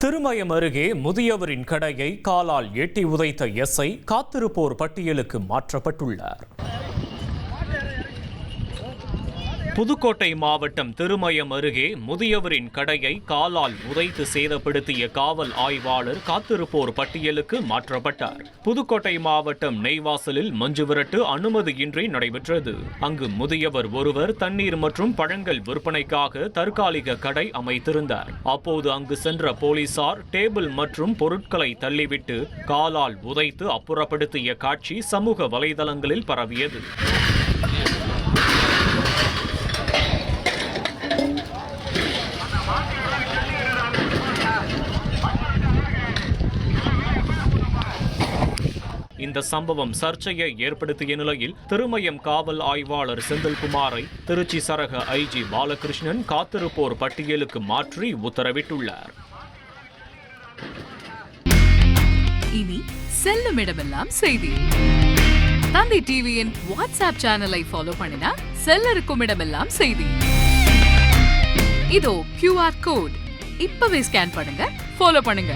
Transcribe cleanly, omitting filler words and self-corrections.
திருமயம் அருகே முதியவரின் கடையை காலால் எட்டி உதைத்த எஸ்ஐ காத்திருப்போர் பட்டியலுக்கு மாற்றப்பட்டுள்ளார். புதுக்கோட்டை மாவட்டம் திருமயம் அருகே முதியவரின் கடையை காலால் உதைத்து சேதப்படுத்திய காவல் ஆய்வாளர் காத்திருப்போர் பட்டியலுக்கு மாற்றப்பட்டார். புதுக்கோட்டை மாவட்டம் நெய்வாசலில் மஞ்சுவிரட்டு அனுமதியின்றி நடைபெற்றது. அங்கு முதியவர் ஒருவர் தண்ணீர் மற்றும் பழங்கள் விற்பனைக்காக தற்காலிக கடை அமைத்திருந்தார். அப்போது அங்கு சென்ற போலீசார் டேபிள் மற்றும் பொருட்களை தள்ளிவிட்டு காலால் உதைத்து அப்புறப்படுத்திய காட்சி சமூக வலைதளங்களில் பரவியது. இந்த சம்பவம் சர்ச்சையை ஏற்படுத்திய நிலையில் திருமயம் காவல் ஆய்வாளர் செந்தில்குமாரை திருச்சி சரக ஐஜி பாலகிருஷ்ணன் காத்திருப்போர் பட்டியலுக்கு மாற்றி உத்தரவிட்டுள்ளார். இனி செல்லும் இடமெல்லாம் செய்தி. தந்தி டிவியின் வாட்ஸ்அப் சேனலை ஃபாலோ பண்ணினா செல்ல இருக்கும் இடமெல்லாம் செய்தி. இதோ QR கோட் இப்பவே ஸ்கேன் பண்ணுங்க, ஃபாலோ பண்ணுங்க.